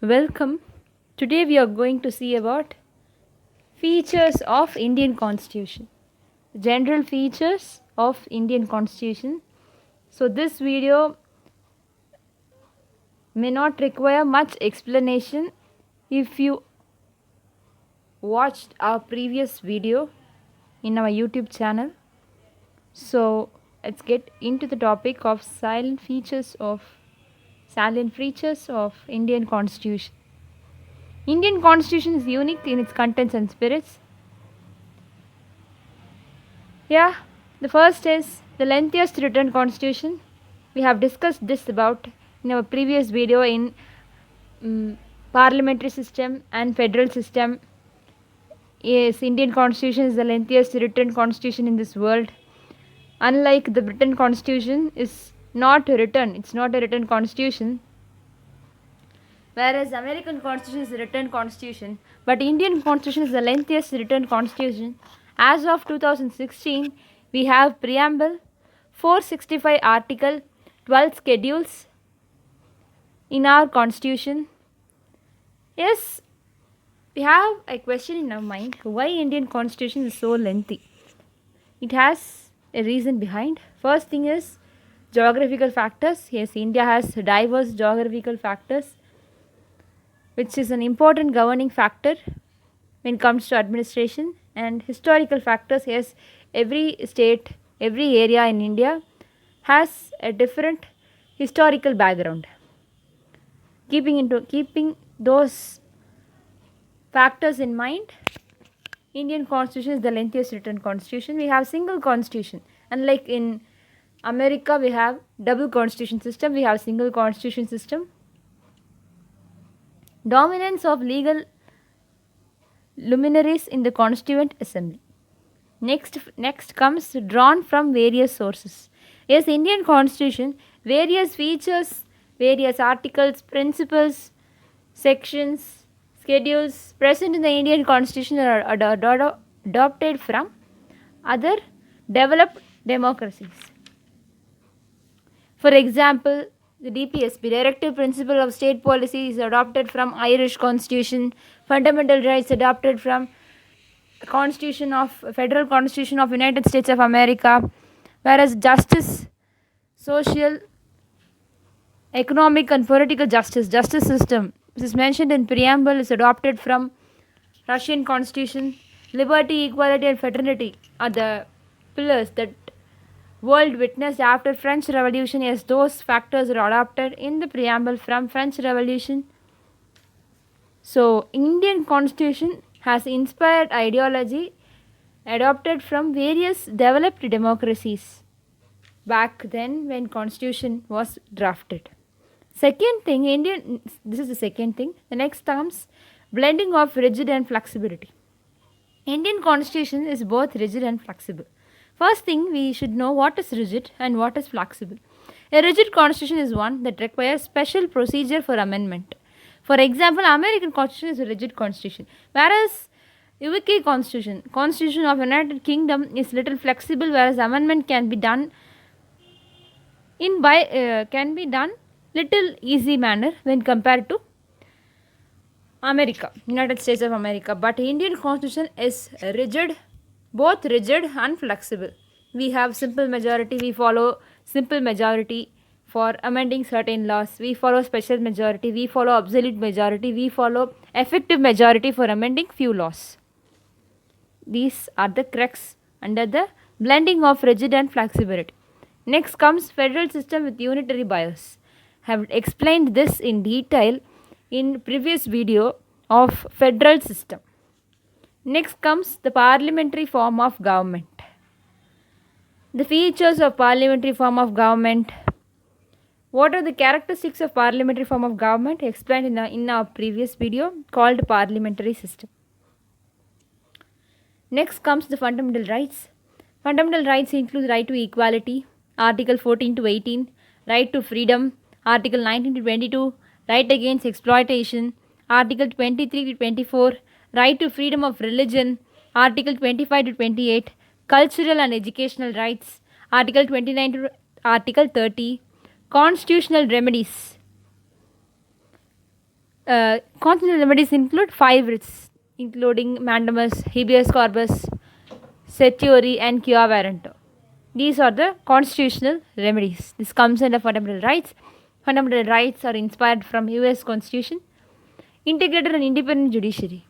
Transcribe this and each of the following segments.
Welcome. Today we are going to see about features of Indian Constitution. General features of Indian Constitution. So this video may not require much explanation if you watched our previous video in our YouTube channel. So let's get into the topic of salient features of Indian Constitution. Indian Constitution is unique in its contents and spirits. Yeah, the first is the lengthiest written constitution. We have discussed this about in our previous video in parliamentary system and federal system. Yes, Indian constitution is the lengthiest written constitution in this world. Unlike the Britain constitution is not written, it's not a written constitution. Whereas American constitution is a written constitution, but Indian constitution is the lengthiest written constitution. As of 2016, we have preamble, 465 article, 12 schedules in our constitution. Yes, we have a question in our mind, why Indian constitution is so lengthy? It has a reason behind. First thing is geographical factors. Yes, India has diverse geographical factors, which is an important governing factor when it comes to administration. And historical factors, yes, every state, every area in India has a different historical background. Keeping those factors in mind, Indian constitution is the lengthiest written constitution. We have single constitution. Unlike in America, we have double constitution system. We have single constitution system. Dominance of legal luminaries in the Constituent Assembly. Next comes drawn from various sources. Yes, Indian Constitution, various features, various articles, principles, sections, schedules present in the Indian Constitution are adopted from other developed democracies. For example, the DPSP, Directive Principle of State Policy, is adopted from Irish Constitution. Fundamental rights adopted from Federal Constitution of United States of America. Whereas justice, social, economic and political justice system, which is mentioned in preamble, is adopted from Russian Constitution. Liberty, equality and fraternity are the pillars that world witnessed after French Revolution. Yes, those factors are adopted in the preamble from French Revolution. So, Indian Constitution has inspired ideology adopted from various developed democracies back then when Constitution was drafted. Second thing, this is the second thing. The next comes blending of rigid and flexibility. Indian Constitution is both rigid and flexible. First thing, we should know what is rigid and what is flexible. A rigid constitution is one that requires special procedure for amendment. For example, American Constitution is a rigid constitution, whereas UK Constitution of United Kingdom is little flexible, whereas amendment can be done little easy manner when compared to United States of America. But Indian Constitution is rigid, both rigid and flexible. We have simple majority, we follow simple majority for amending certain laws. We follow special majority, we follow absolute majority, we follow effective majority for amending few laws. These are the crux under the blending of rigid and flexibility. Next comes federal system with unitary bias. I have explained this in detail in previous video of federal system. Next comes the parliamentary form of government. The features of parliamentary form of government. What are the characteristics of parliamentary form of government? Explained in our previous video called parliamentary system. Next comes the fundamental rights. Fundamental rights include right to equality, Article 14 to 18, right to freedom, Article 19 to 22, right against exploitation, Article 23 to 24, right to freedom of religion, Article 25 to 28, cultural and educational rights, Article 29 to Article 30, constitutional remedies. Constitutional remedies include five writs, including mandamus, habeas corpus, certiorari, and quia warranto. These are the constitutional remedies. This comes under fundamental rights. Fundamental rights are inspired from US Constitution. Integrated and independent judiciary.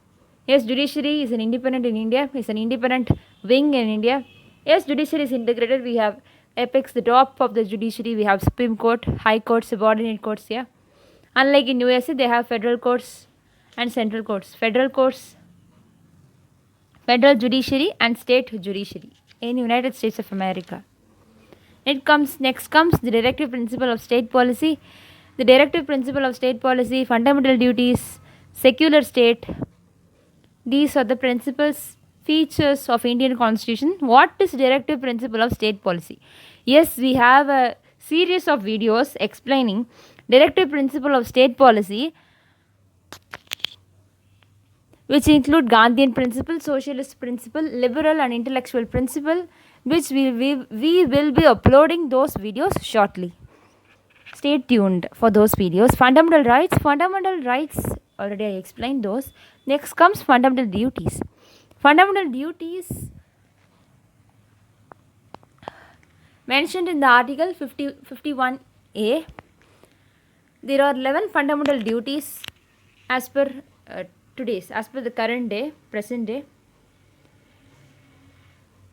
Yes, judiciary is an independent in India. It's an independent wing in India. Yes, judiciary is integrated. We have apex, the top of the judiciary. We have Supreme Court, High Court, subordinate courts. Yeah. Unlike in USA, they have federal courts and central courts. Federal courts, federal judiciary, and state judiciary in United States of America. Next comes the directive principle of state policy. The directive principle of state policy, fundamental duties, secular state. These are the principles, features of Indian Constitution. What is directive principle of state policy? Yes, we have a series of videos explaining directive principle of state policy, which include Gandhian principle, socialist principle, liberal and intellectual principle, which we will be uploading those videos shortly. Stay tuned for those videos. Fundamental rights, already I explained those. Next comes fundamental duties. Fundamental duties mentioned in the article 51A. There are 11 fundamental duties as per as per the current day, present day.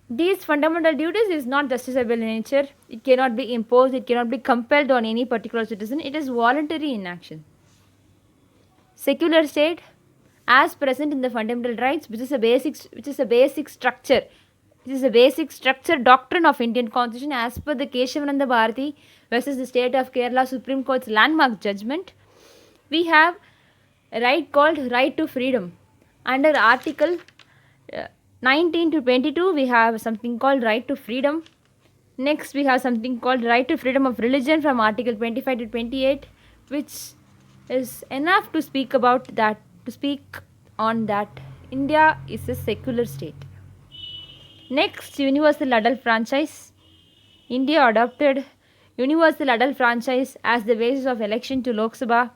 These fundamental duties is not justiciable in nature. It cannot be imposed. It cannot be compelled on any particular citizen. It is voluntary in action. Secular state, as present in the fundamental rights, which is a basic structure. This is a basic structure doctrine of Indian Constitution as per the Keshavananda Bharati versus the state of Kerala Supreme Court's landmark judgment. We have a right called right to freedom. Under Article 19 to 22, we have something called right to freedom. Next, we have something called right to freedom of religion from Article 25 to 28, which is enough to speak about that, to speak on that India is a secular state. Next, universal adult franchise. India adopted universal adult franchise as the basis of election to Lok Sabha,